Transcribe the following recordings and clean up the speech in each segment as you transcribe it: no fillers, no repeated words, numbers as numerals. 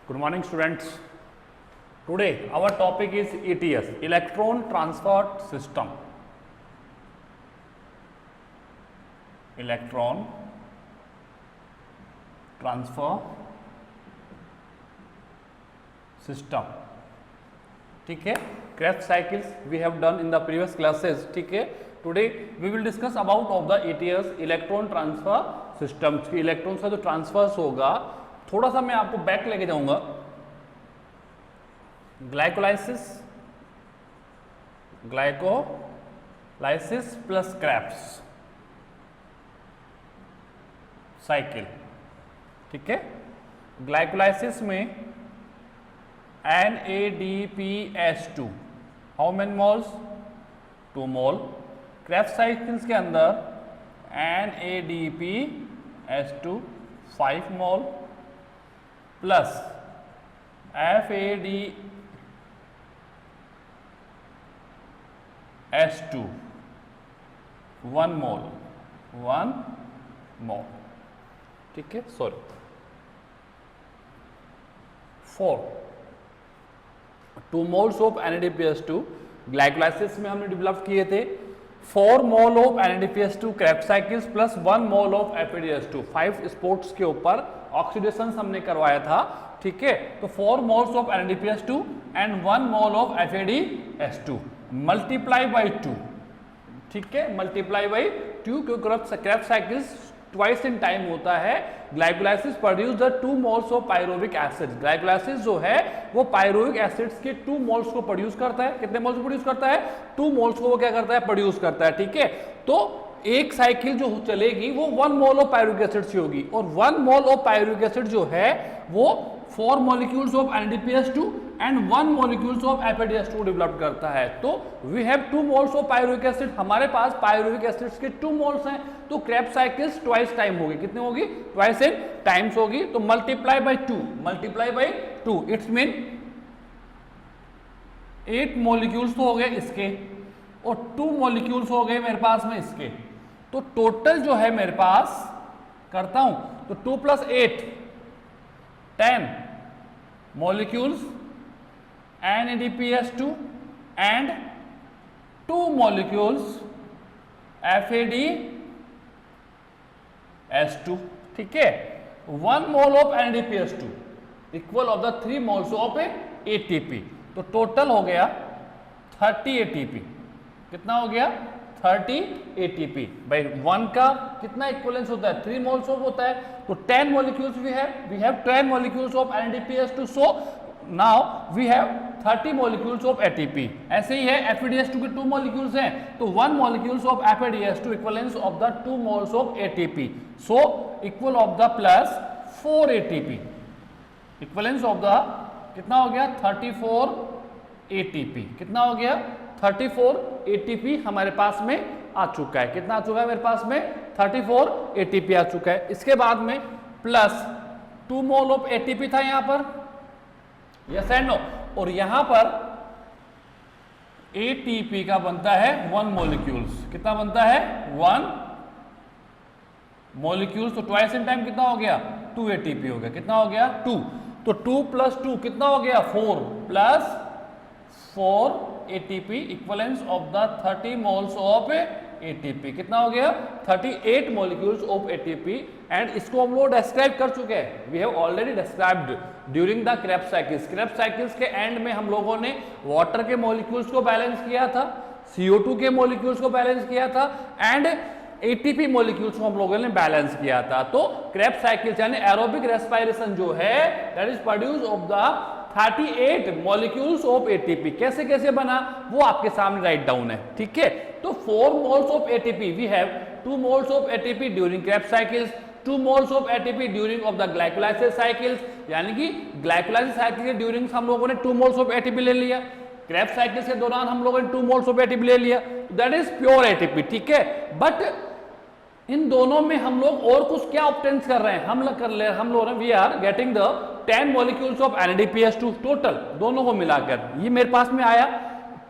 Good morning, students. Today our topic is ETS, Electron Transfer System. Electron Transfer System. ठीक है, Krebs cycles we have done in the previous classes. ठीक है, today we will discuss about of the ETS, Electron Transfer System. Electron का जो transverse होगा, थोड़ा सा मैं आपको बैक लेके जाऊंगा. Glycolysis plus Krebs cycle. ठीक है, ग्लाइकोलाइसिस में NADPH2 how many moles? 2 mole. Krebs cycles के अंदर NADPH2 5 मोल प्लस FADH2 1 मोल. ठीक है, sorry 4 2 moles of NADPH2 glycolysis में हमने डेवलप किए थे. 4 mole of NADPH2 Krebs cycles plus 1 mole of FADH2 5 sports के ऊपर ऑक्सीडेशन हमने करवाया था. ठीक है, तो 4 moles of NADPH2 and 1 mole of FADH2 multiply by 2. ठीक है, मल्टीप्लाई बाई 2 क्योंकि Krebs cycles twice in time होता है. Glycolysis produce the 2 moles of pyruvic acid. Glycolysis जो है वो पायरुविक एसिड्स के 2 मोल्स को प्रोड्यूस करता है. कितने मोल्स को प्रोड्यूस करता है? 2 मोल्स को वो क्या करता है? प्रोड्यूस करता है. ठीक है, तो एक साइकिल जो चलेगी वो 1 मोल ऑफ पायरुविक एसिड से होगी और 1 मोल ऑफ पायरुविक एसिड जो है वो 4 molecules of NADPH2 and 1 molecules of FADH2 develop करता है. तो we have 2 moles of pyruvic acid. हमारे पास पायरुविक एसिड्स के 2 मोल्स हैं, तो क्रेब्स साइकिल्स ट्वाइस टाइम होगी. कितनी होगी? ट्वाइस इन टाइम्स होगी. तो multiply by 2 it's mean 8 molecules तो हो गए इसके और 2 मॉलिक्यूल्स हो गए मेरे पास में इसके. तो टोटल जो है मेरे पास करता हूं तो 2 + 8 10 molecules NADPH2 and 2 molecules FADH2. ठीक है, 1 mole of NADPH2 equal of the 3 moles of ATP. तो टोटल हो गया 30 ATP. कितना हो गया? 30 ATP. भाई 1 का कितना इक्विवेलेंस होता है? 3 मोल्स ऑफ होता है. तो 10 molecules we have 10 molecules of NADPH2. So now we have 30 molecules of ATP. ऐसे ही है FADH2 के 2 molecules हैं तो 1 molecules of FADH2 equivalence of the 2 moles of ATP. So equal of the plus 4 ATP. Equivalence of the कितना हो गया? 34 ATP. कितना हो गया? 34 ATP हमारे पास में आ चुका है. कितना आ चुका है मेरे पास में? 34 ATP आ चुका है. इसके बाद में प्लस 2 मोल ऑफ ATP था यहां पर, यस एंड नो. और यहां पर ATP का बनता है 1 मॉलिक्यूल्स. कितना बनता है? 1 मॉलिक्यूल्स. तो ट्वाइस इन टाइम कितना हो गया? 2 ATP हो गया. कितना हो गया? 2. तो 2 + 2 कितना हो गया? 4 plus 4 ATP equivalence of the 30 moles of ATP. कितना हो गया? 38 मॉलिक्यूल्स ऑफ ATP. एंड इसको हम लोग डिस्क्राइब कर चुके हैं. We have already described during the Krebs cycles. Krebs cycles के एंड में हम लोगों ने वाटर के मॉलिक्यूल्स को बैलेंस किया था, CO2 के मॉलिक्यूल्स को बैलेंस किया था एंड ATP मॉलिक्यूल्स को हम लोगों ने बैलेंस किया था. तो क्रेब्स साइकिल्स यानी एरोबिक रेस्पिरेशन जो है that is produce of the 38 molecules of ATP. कैसे कैसे बना वो आपके सामने राइट डाउन है. ठीक है, तो 4 moles of ATP we have 2 moles of ATP during Krebs cycles, 2 moles of ATP during of the glycolysis cycles. यानी कि ग्लाइकोलाइसिस साइकिल के ड्यूरिंग हम लोगों ने 2 मोल्स ऑफ ATP ले लिया. क्रेब्स साइकिल्स के दौरान हम लोगों ने 2 मोल्स ऑफ ATP ले लिया. That is pure ATP. ठीक है, बट इन दोनों में हम लोग और कुछ क्या ऑब्टेन कर रहे हैं? हम लोग we are getting the 10 molecules of NADPH2 total दोनों को मिलाकर. ये मेरे पास में आया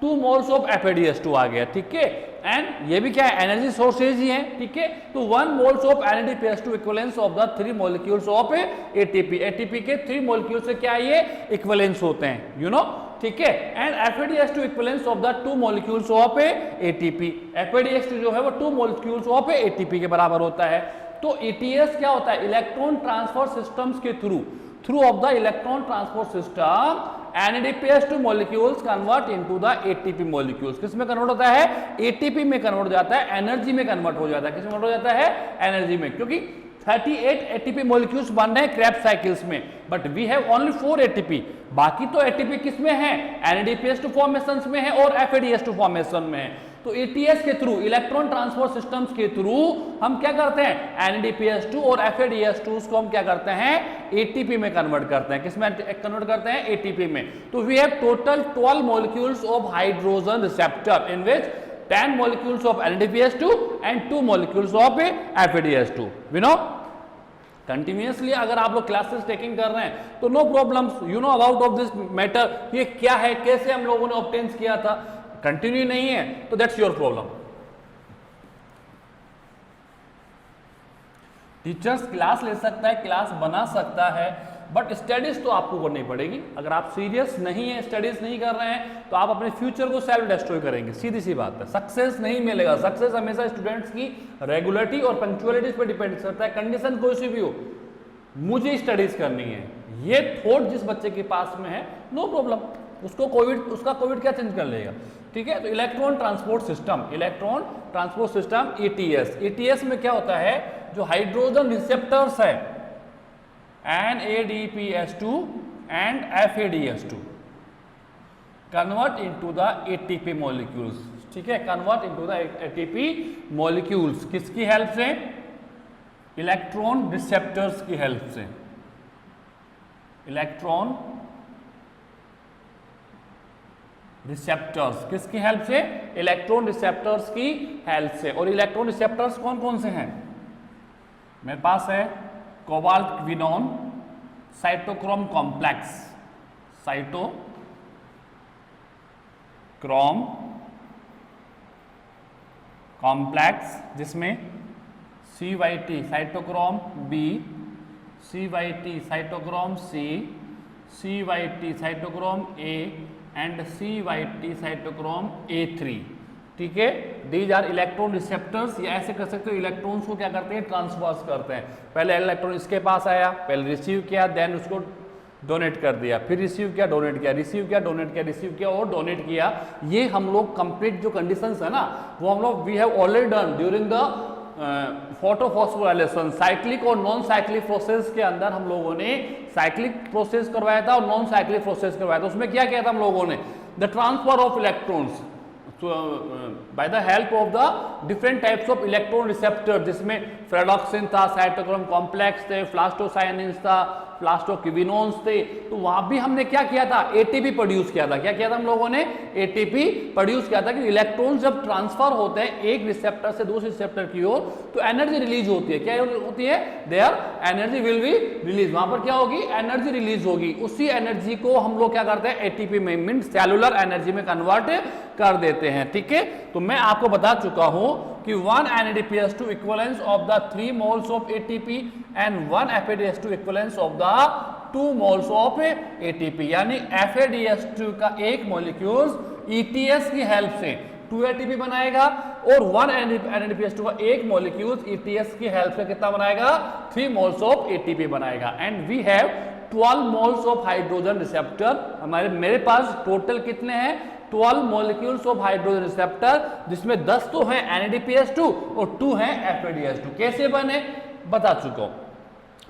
2 मोल्स ऑफ FADH2 आ गया. ठीक है, एंड ये भी क्या है, एनर्जी सोर्सेज ही है, ठीक है। तो 1 moles of NADPH2 equivalence of the 3 molecules of ATP, ATP के 3 मॉलिक्यूल से क्या ये इक्विवेलेंस होते हैं, यू नो, ठीक है। And FADH2 equivalence of the 2 molecules of ATP, FADH2 जो है वो 2 मॉलिक्यूल्स ऑफ ATP के बराबर होता है। तो ETS क्या होता है, इलेक्ट्रॉन ट्रांसफर सिस्टम्स के through of the electron transport system NADPH2 molecules convert into the ATP molecules, किस में कन्वर्ट होता है, ATP में कन्वर्ट हो जाता है, एनर्जी में कन्वर्ट हो जाता है, किस में कन्वर्ट हो जाता है, एनर्जी में, क्योंकि 38 ATP molecules बन रहे हैं क्रैब्स साइकिल्स में, but we have only 4 ATP, बाकी तो ATP किस में है, NADPH2 फॉर्मेशन में है और FADH2 फॉर्मेशन में है। तो ETS के थ्रू, इलेक्ट्रॉन ट्रांसपोर्ट सिस्टम्स के थ्रू हम क्या करते हैं, NADPH2 और FADH2 को हम क्या करते हैं, ATP में कन्वर्ट करते हैं, किस में कन्वर्ट करते हैं, ATP में। तो we have total 12 molecules of hydrogen receptor in which 10 molecules of NADPH2 and 2 molecules of FADH2, we know। Continuously अगर आप लोग क्लासेस टेकिंग कर रहे हैं तो no problems, you know about of this matter, ये क्या है, कैसे हम लोगों ने ऑब्टेन किया था, कंटिन्यू नहीं है तो that's your problem. Teachers class ले सकता है, क्लास बना सकता है, बट स्टडीज तो आपको करनी पड़ेगी। अगर आप सीरियस नहीं है, स्टडीज नहीं कर रहे हैं, तो आप अपने फ्यूचर को सेल्फ डिस्ट्रॉय करेंगे, सीधी सी बात है। सक्सेस नहीं मिलेगा, सक्सेस हमेशा स्टूडेंट्स की रेगुलरिटी और पंक्चुअलिटी पर डिपेंड करता है। कंडीशन कोई सी भी हो, मुझे स्टडीज करनी है, ये थॉट जिस बच्चे के पास में है, नो प्रॉब्लम, उसका कोविड क्या चेंज कर लेगा, ठीक है। तो इलेक्ट्रॉन ट्रांसपोर्ट सिस्टम ETS में क्या होता है, जो हाइड्रोजन रिसेप्टर्स है NADPH2 and FADH2 convert into the ATP molecules, ठीक है, convert into the ATP molecules, किसकी हेल्प से, इलेक्ट्रॉन रिसेप्टर्स की हेल्प से, इलेक्ट्रॉन रिसेप्टर्स किसकी हेल्प से, इलेक्ट्रॉन रिसेप्टर्स की हेल्प से। और इलेक्ट्रॉन रिसेप्टर्स कौन कौन से हैं, मेरे पास है cobalt quinone, cytochrome complex, cytochrome complex जिसमें CYT cytochrome B, CYT cytochrome C, CYT cytochrome A and CYT cytochrome A3, ठीक है। दीज आर इलेक्ट्रॉन रिसेप्टर्स, या ऐसे कर सकते हो, इलेक्ट्रॉन्स को क्या करते हैं, ट्रांसफर्स करते हैं। पहले इलेक्ट्रॉन इसके पास आया, पहले रिसीव किया, देन उसको डोनेट कर दिया, फिर रिसीव किया, डोनेट किया, रिसीव किया, डोनेट किया, रिसीव किया और डोनेट किया। ये हम लोग कंप्लीट जो कंडीशंस है ना, वो हम लोग we have already done during the photophosphorylation. Cyclic और नॉन साइक्लिक प्रोसेस के अंदर हम लोगों ने साइक्लिक प्रोसेस करवाया था और नॉन साइक्लिक प्रोसेस करवाया था। उसमें क्या किया था हम लोगों ने, the transfer of electrons by the help of the different types of electron receptor, जिसमें फ्रेडॉक्सिन था, साइटोक्रोम कॉम्प्लेक्स थे, फ्लास्टोसाइनिन्स था, फ्लास्टोक्विनोन्स थे। तो वहां भी हमने क्या किया था, ATP प्रोड्यूस किया था। क्या किया था हम लोगों ने, ATP प्रोड्यूस किया था कि इलेक्ट्रॉन्स जब ट्रांसफर होते हैं एक रिसेप्टर से दूसरे रिसेप्टर की ओर, तो एनर्जी रिलीज होती है। क्या होती है, their energy will be release, वहां पर क्या होगी, एनर्जी रिलीज होगी। उसी एनर्जी को हम लोग क्या करते हैं, ATP में मीन सेलुलर एनर्जी में कन्वर्ट कर देते हैं, ठीक है। तो मैं आपको बता चुका हूं कि 1 NADPH2 equivalence of the 3 moles of ATP and 1 FADH2 equivalence of the 2 moles of ATP, यानी FADH2 का एक मॉलिक्यूल ETS की हेल्प से 2 ATP बनाएगा और 1 NADPH2 का एक मॉलिक्यूल ETS की हेल्प से कितना बनाएगा, 3 मोल्स ऑफ ATP बनाएगा। And we have 12 moles of hydrogen receptor. मेरे पास टोटल कितने हैं, 12 मॉलिक्यूल्स ऑफ हाइड्रोजन रिसेप्टर, जिसमें 10 तो हैं NADPH2 और 2 हैं FADH2। कैसे बने बता चुका हूं,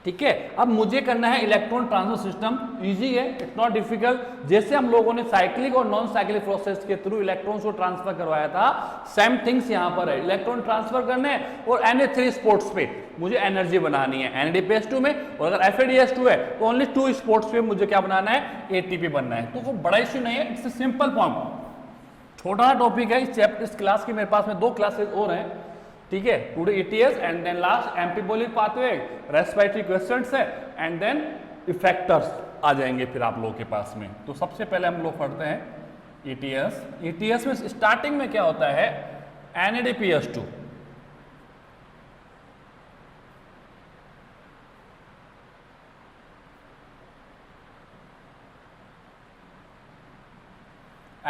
ठीक है। अब मुझे करना है इलेक्ट्रॉन ट्रांसफर सिस्टम, इजी है, इट्स नॉट डिफिकल्ट। जैसे हम लोगों ने साइक्लिक और नॉन साइक्लिक प्रोसेस के थ्रू इलेक्ट्रॉन्स को ट्रांसफर करवाया था, सेम थिंग्स यहां पर है। इलेक्ट्रॉन ट्रांसफर करने और Na3 स्पोर्ट्स पे मुझे एनर्जी बनानी है NADPH2 में, और अगर FADH2 है तो ओनली 2 स्पोर्ट्स पे मुझे क्या बनाना है, ATP बनना है। तो वो बड़ा इश्यू नहीं है, इट्स अ सिंपल फॉर्म, छोटा टॉपिक है। इस क्लास की मेरे पास में 2 क्लासेस और हैं, ठीक है। Today ETS and then last amphibolic pathway, respiratory questions है, एंड देन इफेक्टर्स आ जाएंगे फिर आप लोगों के पास में। तो सबसे पहले हम लोग पढ़ते हैं ETS। ETS में स्टार्टिंग में क्या होता है, NADPH2,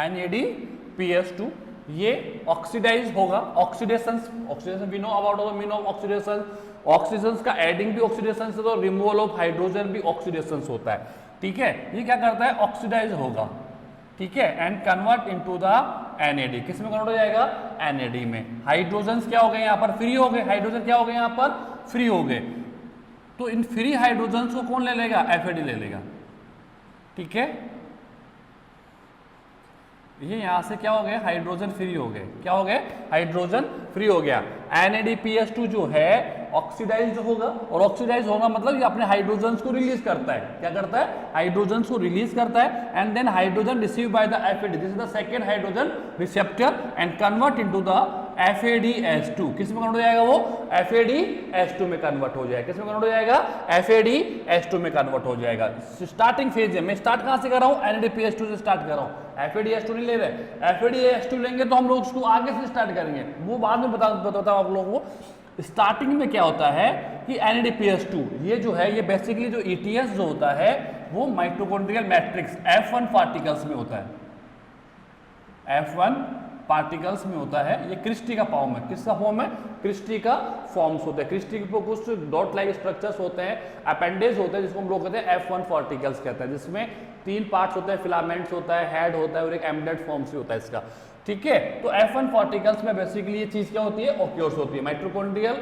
NADPH2 ये ऑक्सीडाइज होगा, oxidation we know about the mean of oxidation, oxygen का एडिंग भी ऑक्सीडेशन से, तो रिमूवल ऑफ हाइड्रोजन भी ऑक्सीडेशन होता है, ठीक है। ये क्या करता है, ऑक्सीडाइज होगा, ठीक है, and convert into the NAD, किस में कन्वर्ट हो जाएगा, NAD में। हाइड्रोजन क्या हो गए यहाँ पर, फ्री हो गए, हाइड्रोजन क्या हो गए यहाँ पर, फ्री हो गए, तो इन फ्री हाइड्रोजन को कौन ले लेगा, FAD ले लेगा, ठीक है। ये यहां से क्या हो गया, हाइड्रोजन फ्री हो गए, क्या हो गए, हाइड्रोजन फ्री हो गया। NADPH2 जो है ऑक्सीडाइज होगा, और ऑक्सीडाइज होगा मतलब ये अपने हाइड्रोजन को रिलीज करता है, क्या करता है, हाइड्रोजन को रिलीज करता है, and then hydrogen receive by the FAD, this is the second hydrogen receptor, and convert into the FADH2, किस में कन्वर्ट हो जाएगा, वो FADH2 में कन्वर्ट हो जाएगा, किस में कन्वर्ट हो जाएगा, FADH2 में कन्वर्ट हो जाएगा। स्टार्टिंग फेज है, मैं स्टार्ट कहां से कर रहा हूं, NADPH2 से स्टार्ट कर रहा हूं, FADH2 नहीं ले रहे, FADH2 लेंगे तो हम लोग उसको आगे से स्टार्ट करेंगे, वो बाद में बताता हूं आप लोगों को। स्टार्टिंग में क्या होता है कि NADPH2 ये जो है, ये बेसिकली जो ETS जो होता है वो माइटोकॉन्ड्रियल मैट्रिक्स F1 पार्टिकल्स में होता है, F1 पार्टिकल्स में होता है, ये क्रिस्टी का फॉर्म है, किसका फॉर्म है, क्रिस्टी का फॉर्म्स होते हैं, क्रिस्टी के कुछ डॉट लाइक स्ट्रक्चर्स होते हैं, अपेंडेज होते हैं, जिसको हम लोग कहते हैं F1 पार्टिकल्स कहते हैं, जिसमें 3 पार्ट्स होते हैं, फिलामेंट्स होता है, हेड होता है और एक एम्बेडेड फॉर्म्स भी होता है इसका, ठीक है। तो F1 पार्टिकल्स में बेसिकली ये चीज क्या होती है, ओक्योर्स होती है। माइटोकॉन्ड्रियल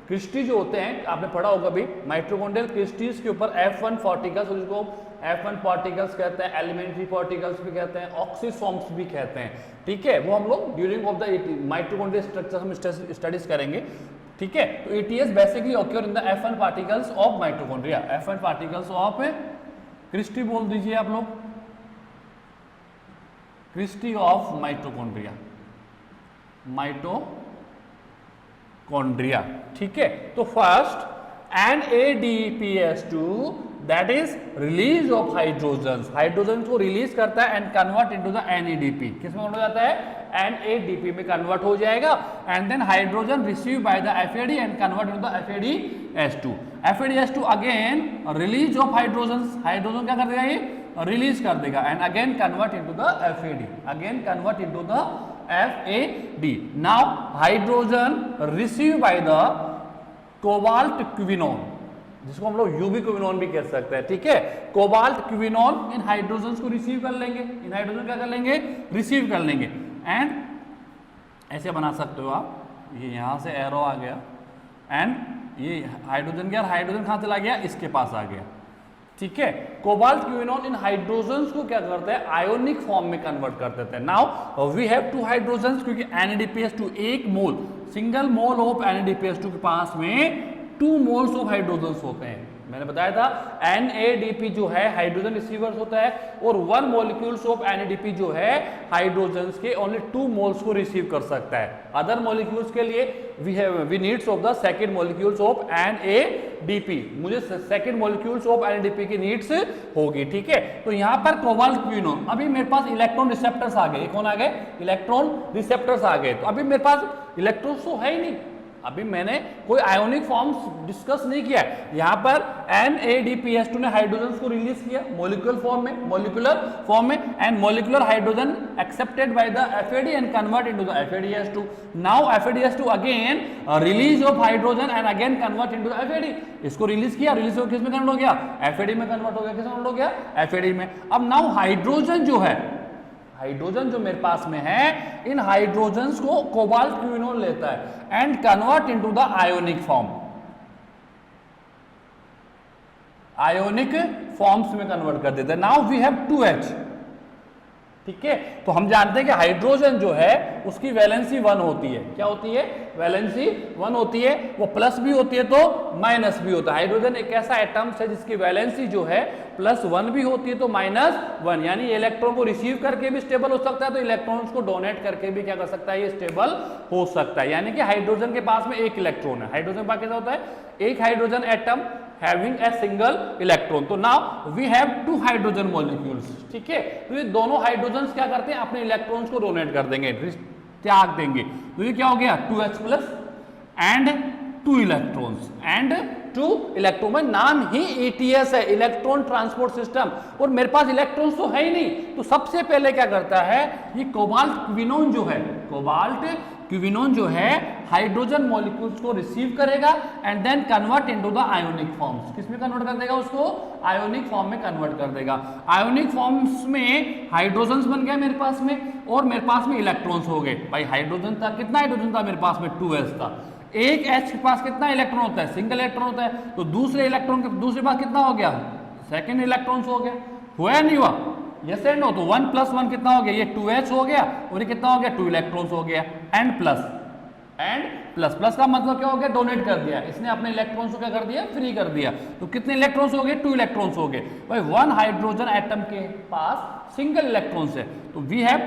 क्रिस्टी जो होते हैं, आपने पढ़ा होगा भी, माइटोकॉन्ड्रियल क्रिस्टीज के ऊपर F1 पार्टिकल्स, जिसको F1 पार्टिकल्स कहते हैं, एलिमेंट्री पार्टिकल्स भी कहते हैं, ऑक्सीफॉर्म्स भी कहते हैं, ठीक है। वो हम लोग during of the mitochondrial structure हम स्टडीज करेंगे, ठीक है। तो ETS basically occur in the F1 particles of mitochondria, F1 particles of cristae बोल दीजिए आप लोग, क्रिस्टी ऑफ माइटोकॉन्ड्रिया, माइटोकॉन्ड्रिया, ठीक है। तो first NADPH2 that is release of hydrogen को रिलीज करता है and convert into the NADP, किस में कन्वर्ट हो जाता है, NADP में कन्वर्ट हो जाएगा, and then hydrogen receive by the FAD and convert into the FADH2, FADH2 again release of hydrogen क्या कर देगा, ये रिलीज कर देगा, and again convert into the FAD, again convert into the FAD। Now hydrogen receive by the cobalt quinone, जिसको हम लोग UV quinone भी कह सकते हैं, ठीक है। कोबाल्ट क्विनोन इन हाइड्रोजन को रिसीव कर लेंगे, इन हाइड्रोजन क्या कर लेंगे, रिसीव कर लेंगे, एंड ऐसे बना सकते हो आप, ये यहां से एरो आ गया, एंड ये हाइड्रोजन क्या, हाइड्रोजन कहां चला गया, इसके पास आ गया, ठीक है। कोबाल्ट क्विनोन इन हाइड्रोजन्स को क्या करते हैं, आयोनिक फॉर्म में कन्वर्ट कर देते हैं। नाउ वी हैव 2 हाइड्रोजन्स, क्योंकि NADPH2 1 mole, single mole of NADPH2 के पास में 2 मोल्स ऑफ हाइड्रोजन्स होते हैं। मैंने बताया था NADP जो है हाइड्रोजन रिसीवर्स होता है, और 1 मॉलिक्यूल्स ऑफ NADP जो है हाइड्रोजन्स के ओनली 2 मोल्स को रिसीव कर सकता है। अदर मॉलिक्यूल्स के लिए we needs of the second molecules of NADP, मुझे सेकंड मॉलिक्यूल्स ऑफ NADP की नीड्स होगी, ठीक है। तो यहाँ पर कोबाल्ट क्विनोन, अभी मेरे पास इलेक्ट्रॉन रिसेप्टर्स आ गए, कौन आ गए, इलेक्ट्रॉन रिसेप्टर्स आ गए, तो अभी मेरे पास इलेक्ट्रॉन्स तो है ही नहीं, अभी मैंने कोई आयोनिक फॉर्म्स डिस्कस नहीं किया है। यहां पर NADPH2 ने हाइड्रोजन को रिलीज किया मॉलिक्यूलर फॉर्म में, and molecular hydrogen accepted by the FAD and convert into the FADH2। Now FADH2 again release of hydrogen and again convert into the FAD, इसको रिलीज किया, रिलीज होकर किस में convert हो गया, FAD में कन्वर्ट हो गया, किस में कन्वर्ट हो गया, FAD में। अब नाउ हाइड्रोजन जो है, हाइड्रोजन जो मेरे पास में है, इन हाइड्रोजन्स को कोबाल्ट क्विनोन लेता है and convert into the ionic form, ionic forms में कन्वर्ट कर देता है। नाउ वी हैव 2H, ठीक है। तो हम जानते हैं कि हाइड्रोजन जो है उसकी वैलेंसी 1 होती है, क्या होती है, वैलेंसी 1 होती है, वो प्लस भी होती है तो माइनस भी होता है। हाइड्रोजन एक ऐसा एटम है जिसकी वैलेंसी जो है +1 भी होती है तो -1, यानी इलेक्ट्रॉन को रिसीव करके भी स्टेबल हो सकता है, तो इलेक्ट्रॉन्स को डोनेट करके भी क्या कर सकता है, ये स्टेबल हो सकता है। यानी कि हाइड्रोजन के पास में 1 इलेक्ट्रॉन है, हाइड्रोजन के पास कैसा होता है, एक hydrogen atom having a single electron। तो now we have 2 hydrogen molecules, ठीक है। तो ये दोनों हाइड्रोजन्स क्या करते हैं, अपने इलेक्ट्रॉन्स को डोनेट कर देंगे, त्याग देंगे। तो ये क्या हो गया 2H plus and 2 electrons and 2 electron में नाम ही ETS है, इलेक्ट्रॉन ट्रांसपोर्ट सिस्टम, और मेरे पास इलेक्ट्रॉन्स तो है ही नहीं। तो सबसे पहले क्या करता है ये कोबाल्ट क्विनोन जो है, कोबाल्ट क्विनोन जो है हाइड्रोजन मॉलिक्यूल्स को रिसीव करेगा and then convert into the ionic forms. किस में कन्वर्ट कर देगा उसको? आयोनिक फॉर्म में कन्वर्ट कर देगा। आयोनिक फॉर्म्स में हाइड्रोजन्स बन गए मेरे पास में और मेरे पास में इलेक्ट्रॉन्स हो गए। भाई हाइड्रोजन था, कितना हाइड्रोजन था मेरे पास में? 2s था। एक H के पास कितना इलेक्ट्रॉन होता है? सिंगल इलेक्ट्रॉन होता है। तो दूसरे इलेक्ट्रॉन के दूसरे पास कितना हो गया? सेकंड इलेक्ट्रॉन्स हो गया। हुआ या नहीं हुआ? Yes and no. तो 1 + 1 कितना हो गया? ये 2H हो गया और ये कितना हो गया? 2 इलेक्ट्रॉन्स हो गया। एंड प्लस प्लस का मतलब क्या हो गया? डोनेट कर दिया इसने अपने इलेक्ट्रॉन्स को, क्या कर दिया? फ्री कर दिया। तो कितने इलेक्ट्रॉन्स हो गए? 2 इलेक्ट्रॉन्स हो गए। भाई 1 हाइड्रोजन एटम के पास सिंगल इलेक्ट्रॉन्स है तो we have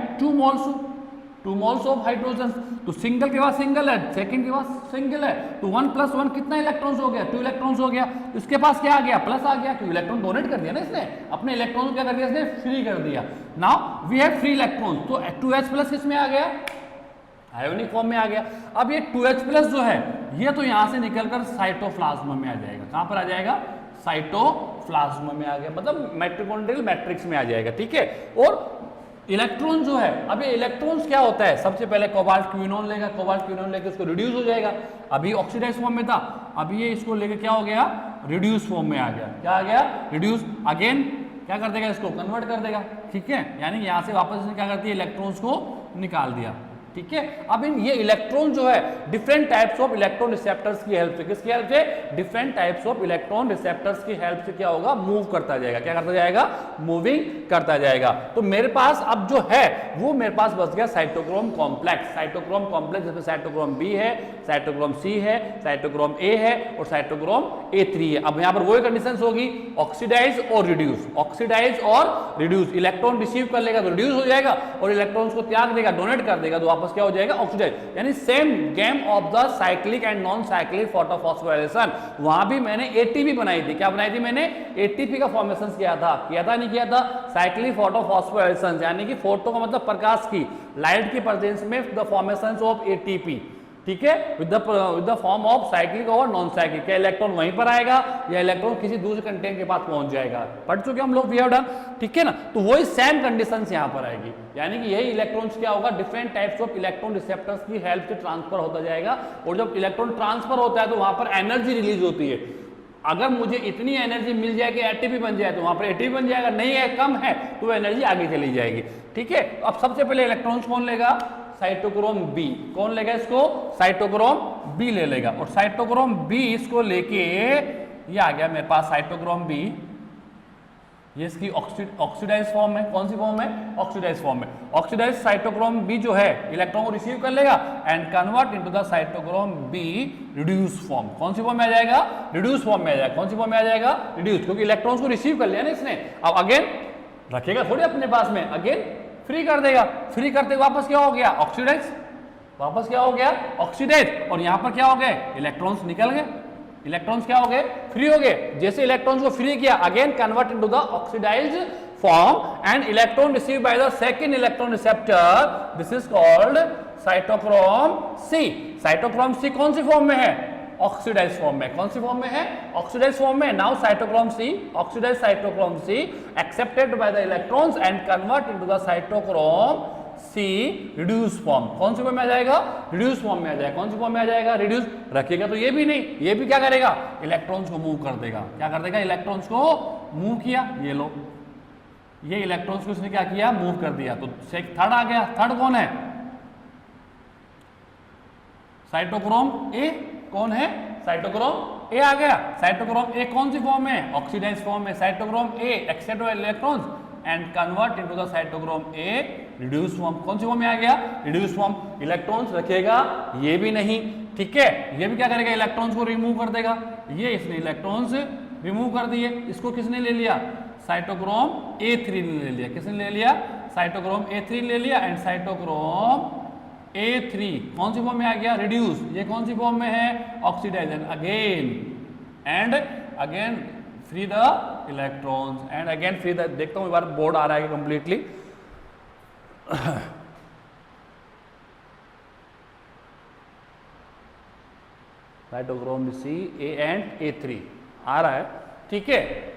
2 moles of hydrogen. तो सिंगल के पास सिंगल है, सेकंड के पास सिंगल है, तो 1 + 1 कितना इलेक्ट्रॉन्स हो गया? 2 इलेक्ट्रॉन्स हो गया। इसके पास क्या आ गया? प्लस आ गया, क्योंकि इलेक्ट्रॉन डोनेट कर दिया ना इसने, अपने इलेक्ट्रॉन को क्या कर दिया इसने? फ्री कर दिया। Now we have free electrons. तो 2H प्लस किसमें आ गया? आयोनिक फॉर्म में आ गया। अब ये 2H प्लस जो है ये तो यहां से निकलकर साइटोप्लाज्म में आ जाएगा। कहां पर आ जाएगा? साइटोप्लाज्म में आ गया, मतलब माइटोकॉन्ड्रियल मैट्रिक्स में आ जाएगा। ठीक है। और इलेक्ट्रॉन जो है, अब ये इलेक्ट्रॉन्स क्या होता है? सबसे पहले कोबाल्ट क्विनोन लेगा, कोबाल्ट क्विनोन लेके उसको रिड्यूस हो जाएगा। अभी ऑक्सीडाइज फॉर्म में था, अभी ये इसको लेके क्या हो गया? रिड्यूस फॉर्म में आ गया। क्या आ गया? रिड्यूस। अगेन क्या कर देगा? इसको कन्वर्ट कर देगा। ठीक है, यानी यहां से वापस इसने क्या कर दिया? इलेक्ट्रॉन्स को निकाल दिया। ठीक है। अब इन ये इलेक्ट्रॉन जो है different types of electron receptors की हेल्प से, किसकी हेल्प से? Different types of electron receptors की हेल्प से क्या होगा? मूव करता जाएगा। क्या करता जाएगा? मूविंग करता जाएगा। तो मेरे पास अब जो है वो मेरे पास बच गया साइटोक्रोम कॉम्प्लेक्स। साइटोक्रोम कॉम्प्लेक्स जिसमें साइटोक्रोम B है, साइटोक्रोम C है, साइटोक्रोम A है और साइटोक्रोम A3 है। अब यहां पर वही कंडीशंस होगी, ऑक्सीडाइज और रिड्यूस, ऑक्सीडाइज और रिड्यूस। इलेक्ट्रॉन रिसीव कर लेगा तो रिड्यूस हो जाएगा और इलेक्ट्रॉन्स को त्याग देगा, डोनेट कर देगा, तो वापस क्या हो जाएगा? ऑक्सीडाइज। यानी same game of the cyclic and non cyclic photophosphorylation. वहां भी मैंने ATP बनाई थी। क्या बनाई थी मैंने? ATP का फॉर्मेशन किया था नहीं किया था? साइक्लिक फोटोफॉस्फोराइलेशन, यानी कि फोटो का मतलब प्रकाश की, लाइट की प्रेजेंस में द फॉर्मेशन ऑफ ATP। ठीक है, with the form of cyclic और नॉन साइक्लिक। क्या इलेक्ट्रॉन वहीं पर आएगा या इलेक्ट्रॉन किसी दूसरे कंटेंट के पास पहुंच जाएगा? पढ़ चुके हम लोग, वी हैव डन। ठीक है ना। तो वही सेम कंडीशंस यहां पर आएगी, यानी कि यही इलेक्ट्रॉन्स क्या होगा? Different types of electron receptors की हेल्प से ट्रांसफर होता जाएगा। और जब इलेक्ट्रॉन ट्रांसफर होता है तो वहां पर एनर्जी रिलीज होती है। अगर मुझे इतनी एनर्जी मिल जाए कि ATP बन जाए तो वहां पर ATP बन जाएगा, नहीं है, कम है, तो वो एनर्जी आगे चली जाएगी। ठीक है। अब सबसे पहले इलेक्ट्रॉन्स कौन लेगा? Cytochrome B। कौन लेगा इसको? साइटोक्रोम B ले लेगा। और साइटोक्रोम B इसको लेके ये आ गया मेरे पास साइटोक्रोम B। ये इसकी ऑक्सीडाइज फॉर्म है। कौन सी फॉर्म है? ऑक्सीडाइज फॉर्म में। ऑक्सीडाइज साइटोक्रोम B जो है इलेक्ट्रॉन को रिसीव कर लेगा and convert into the cytochrome B reduce form. कौन सी फॉर्म में आ जाएगा? रिड्यूस फॉर्म में आ जाएगा। कौन सी फॉर्म में आ जाएगा? रिड्यूस, क्योंकि इलेक्ट्रॉन्स को रिसीव कर लिया ना इसने। अब अगेन रखेगा थोड़ी अपने पास में, अगेन फ्री कर देगा। फ्री करते वापस क्या हो गया? ऑक्सीडाइज। वापस क्या हो गया? ऑक्सीडाइज। और यहां पर क्या हो गए? इलेक्ट्रॉन्स निकल गए। इलेक्ट्रॉन्स क्या हो गए? फ्री हो गए। जैसे इलेक्ट्रॉन्स को फ्री किया, again convert into the oxidised form and electron received by the second electron receptor, this is called cytochrome C। Cytochrome C कौन सी फॉर्म में है? ऑक्सीडाइज फॉर्म में। कौन सी फॉर्म में है? ऑक्सीडाइज फॉर्म में। Now cytochrome C, oxidise cytochrome C accepted by the electrons and convert into the cytochrome C reduce form. कौन सी फॉर्म में आ जाएगा? रिड्यूस फॉर्म में आ जाएगा। कौन सी फॉर्म में आ जाएगा? रिड्यूस। रखिएगा तो ये भी नहीं, ये भी क्या करेगा? इलेक्ट्रॉन्स को मूव कर देगा। क्या कर देगा? इलेक्ट्रॉन्स को मूव किया। ये लो, ये इलेक्ट्रॉन्स को इसने क्या किया? मूव कर दिया। तो थर्ड आ गया। थर्ड कौन है? Cytochrome A। कौन है? साइटोक्रोम A आ गया। साइटोक्रोम A कौन सी फॉर्म में? ऑक्सीडाइज फॉर्म में। Cytochrome A accept electrons and convert into the cytochrome A reduce form. कौन सी फॉर्म में आ गया? Reduce form. इलेक्ट्रॉन्स रखेगा, ये भी नहीं। ठीक है, ये भी क्या करेगा? इलेक्ट्रॉन्स को रिमूव कर देगा। ये इसने इलेक्ट्रॉन्स रिमूव कर दिए। इसको किसने ले लिया? साइटोक्रोम A3 ने ले लिया। किसने ले लिया? साइटोक्रोम A3 ले लिया एंड साइटोक्रोम A3 कौन सी फॉर्म में आ गया? रिड्यूस। ये कौन सी फॉर्म में है? Oxidise. And again free the electrons and again free the. देखता हूं एक बार बोर्ड आ रहा है completely. Cytochrome c a and A3 आ रहा है, ठीक है।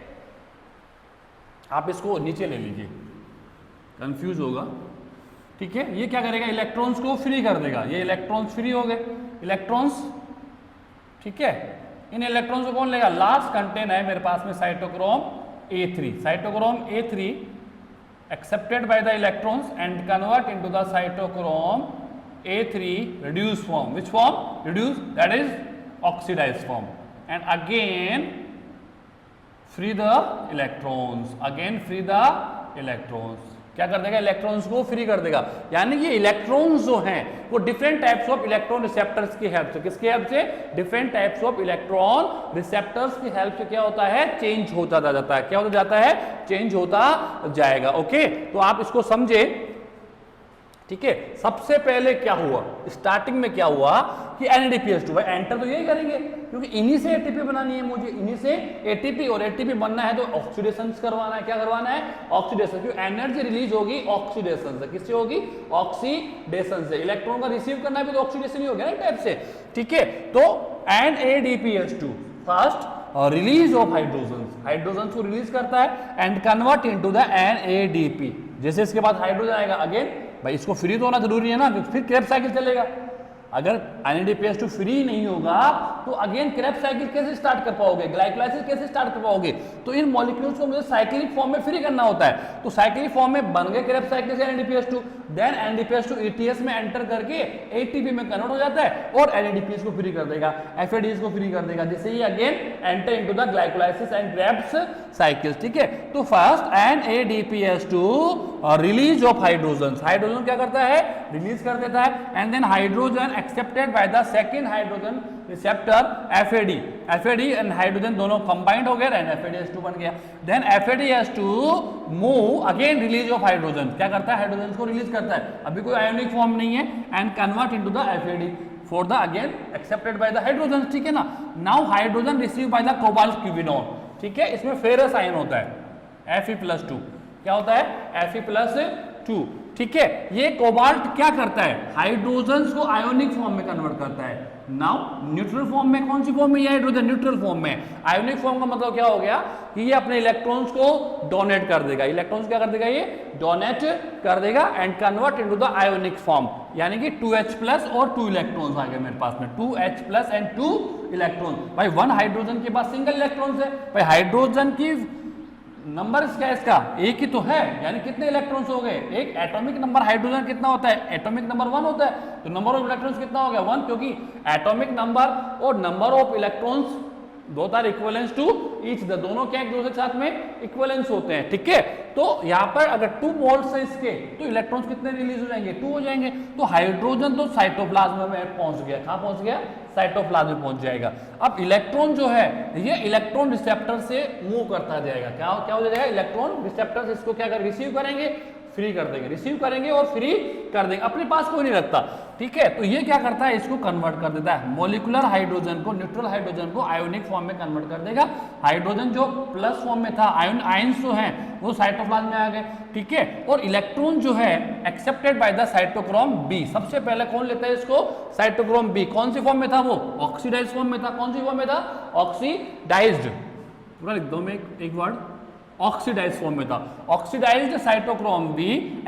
आप इसको नीचे ले लीजिए, कंफ्यूज होगा, ठीक है। ये क्या करेगा, इलेक्ट्रॉन्स को फ्री कर देगा, ये इलेक्ट्रॉन्स फ्री हो गए, इलेक्ट्रॉन्स, ठीक है। इन इलेक्ट्रॉन्स को कौन लेगा, लास्ट कंटेन है मेरे पास में cytochrome A3, cytochrome A3 accepted by the electrons and convert into the cytochrome A3 reduced form. Which form? Reduced, that is oxidized form. And again free the electrons, again free the electrons. क्या कर देगा, electrons को free कर देगा। यानी ये electrons जो हैं वो different types of electron receptors की हेल्प से, किसकी हेल्प से, different types of electron receptors की हेल्प से क्या होता है, चेंज होता जाता है, क्या होता जाता है, चेंज होता जाएगा। ओके, तो आप इसको समझे, ठीक है। सबसे पहले क्या हुआ, स्टार्टिंग में क्या हुआ कि NADPH2, भाई एंटर तो यही करेंगे क्योंकि इन्हीं से एटीपी बनानी है मुझे, इन्हीं से एटीपी, और एटीपी बनना है तो ऑक्सीडेशन करवाना है, क्या करवाना है, ऑक्सीडेशन। क्योंकि एनर्जी रिलीज होगी ऑक्सीडेशन से, किससे होगी, ऑक्सीडेशन से। इलेक्ट्रॉन का रिसीव करना है भी तो ऑक्सीडेशन ही हो गया ना टाइप से, ठीक है। तो NADPH2 first release of hydrogen को रिलीज करता है and convert into the NADP। जैसे इसके बाद हाइड्रोजन आएगा, अगेन भाई इसको फ्री तो होना जरूरी है ना, फिर क्रेब्स साइकिल चलेगा। अगर NADPH2 फ्री नहीं होगा तो अगेन क्रेब्स साइकिल कैसे स्टार्ट कर पाओगे, ग्लाइकोलाइसिस कैसे स्टार्ट कर पाओगे। तो इन मॉलिक्यूल्स को मुझे साइक्लिक फॉर्म में फ्री करना होता है, तो साइक्लिक फॉर्म में बन गए क्रेब्स साइकिल से NADPH2, देन NADPH2 ETS में एंटर करके ATP में कन्वर्ट हो जाता है और NADPH को फ्री कर देगा, FADs को फ्री कर देगा, जिससे ये again enter into the glycolysis and Krebs cycles, ठीक है। तो first NADPH2 release of hydrogen, hydrogen क्या करता है, रिलीज कर देता है, and then hydrogen accepted by the second hydrogen receptor FAD and hydrogen दोनों कंबाइंड हो गए एंड FADH2 बन गया। Then FADH2 move again release of hydrogen, क्या करता है, हाइड्रोजन को रिलीज करता है, अभी कोई आयोनिक फॉर्म नहीं है, and convert into the FAD for the again accepted by the hydrogen, ठीक है ना। Now hydrogen receive by the cobalt क्यूबिनॉन, ठीक है। इसमें फेरस आयन होता है Fe+2, क्या होता है, Fe+2, ठीक है। ये कोबाल्ट क्या करता है, हाइड्रोजन को आयोनिक फॉर्म में कन्वर्ट करता है। नाउ न्यूट्रल फॉर्म में, कौन सी फॉर्म में, ये हाइड्रोजन न्यूट्रल फॉर्म में। आयोनिक फॉर्म का मतलब क्या हो गया कि ये अपने इलेक्ट्रॉन्स को डोनेट कर देगा, इलेक्ट्रॉन्स क्या कर देगा, ये डोनेट कर देगा and convert into the ionic form, यानी कि 2H+ और 2 इलेक्ट्रॉन्स आ गए मेरे पास में, 2H+ एंड 2 इलेक्ट्रॉन। भाई 1 हाइड्रोजन के पास सिंगल इलेक्ट्रॉन्स है, भाई हाइड्रोजन की नंबर क्या है इसका, एक ही तो है, यानी कितने इलेक्ट्रॉन्स हो गए, एक एटॉमिक नंबर हाइड्रोजन कितना होता है, एटॉमिक नंबर 1 होता है, तो नंबर ऑफ इलेक्ट्रॉन्स कितना हो गया, 1, क्योंकि एटॉमिक नंबर और number of electrons both are equivalence to each, दोनों क्या एक दूसरे के साथ में इक्विवेलेंस होते हैं, ठीक है। तो यहाँ पर अगर 2 मोल्स है इसके, तो इलेक्ट्रॉन्स कितने रिलीज हो जाएंगे, 2 हो जाएंगे। तो हाइड्रोजन तो साइटोप्लाज्म में पहुंच गया, कहाँ पहुंच गया, साइटोप्लाज्म में पहुंच जाएगा। अब इलेक्ट्रॉन जो है ये इलेक्ट्रॉन रिसेप्टर से मूव करता जाएगा, क्या हो जाएगा, इलेक्ट्रॉन रिसेप्टर इसको क्या कर रिसीव करेंगे, फ्री कर देंगे, रिसीव करेंगे और फ्री कर देंगे, अपने पास कोई नहीं रखता, ठीक है। तो ये क्या करता है, इसको कन्वर्ट कर देता है, मॉलिक्यूलर हाइड्रोजन को, न्यूट्रल हाइड्रोजन को आयोनिक फॉर्म में कन्वर्ट कर देगा। हाइड्रोजन जो प्लस फॉर्म में था, आयंस जो हैं वो साइटोप्लाज्म में आ गए, ठीक है। और इलेक्ट्रॉन जो है accepted by the cytochrome B, सबसे पहले कौन लेता है इसको, साइटोक्रोम B। कौन सी फॉर्म में था वो, ऑक्सीडाइज्ड फॉर्म में था, कौन सी फॉर्म में था, ऑक्सीडाइज्ड, पूरा लिख दो मैं एक वर्ड, ऑक्सीडाइज्ड फॉर्म में था। Oxidised cytochrome B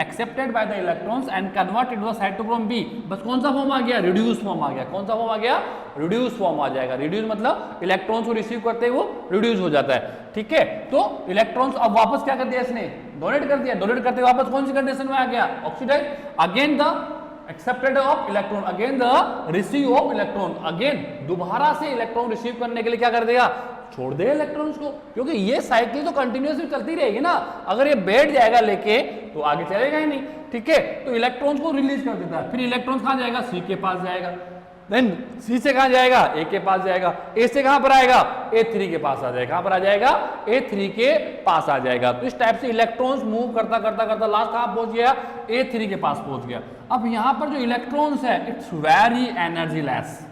accepted by the electrons and convert into the cytochrome B, बस कौन सा फॉर्म आ गया, रिड्यूस फॉर्म आ गया, कौन सा फॉर्म आ गया, रिड्यूस फॉर्म आ जाएगा। रिड्यूस मतलब इलेक्ट्रॉन्स को रिसीव करते ही वो रिड्यूस हो जाता है, ठीक है। तो इलेक्ट्रॉन्स अब वापस क्या कर दिया इसने, डोनेट कर दिया, डोनेट करते वापस कौन सी कंडीशन में आ गया, oxidised, again the accepted of electron, again the receive of electron, again दोबारा से इलेक्ट्रॉन रिसीव करने के लिए क्या कर देगा, छोड़ दे इलेक्ट्रॉन्स को, क्योंकि ये साइकिल तो कंटिन्यूअसली चलती रहेगी ना, अगर ये बैठ जाएगा लेके तो आगे चलेगा ही नहीं, ठीक है। तो इलेक्ट्रॉन्स को रिलीज कर देता है, फिर इलेक्ट्रॉन्स कहां जाएगा, C के पास जाएगा, देन C से कहां जाएगा, A के पास जाएगा, A से कहां पर आएगा, A3 के पास आ जाएगा, कहां पर आ जाएगा, A3 के पास आ जाएगा। तो इस टाइप से इलेक्ट्रॉन्स मूव करता करता करता लास्ट कहां पहुंच गया, A3 के पास पहुंच गया। अब यहां पर जो इलेक्ट्रॉन्स है इट्स वेरी एनर्जी लेस,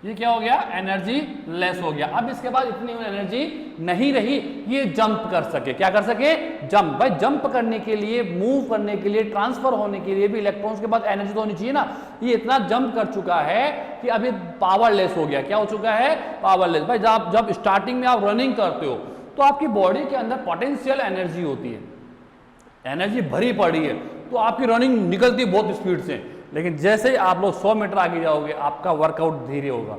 ये क्या हो गया, एनर्जी लेस हो गया। अब इसके बाद इतनी एनर्जी नहीं रही ये जंप कर सके, क्या कर सके, जंप। भाई जंप करने के लिए, मूव करने के लिए, ट्रांसफर होने के लिए भी इलेक्ट्रॉन्स के पास एनर्जी तो होनी चाहिए ना। ये इतना जंप कर चुका है कि अभी पावरलेस हो गया। क्या हो चुका है, पावरलेस। भाई जब स्टार्टिंग में आप रनिंग करते हो तो आपकी बॉडी के अंदर पोटेंशियल एनर्जी होती है, एनर्जी भरी पड़ी है, तो आपकी रनिंग निकलती है बहुत स्पीड से। लेकिन जैसे ही आप लोग 100 मीटर आगे जाओगे आपका वर्कआउट धीरे होगा,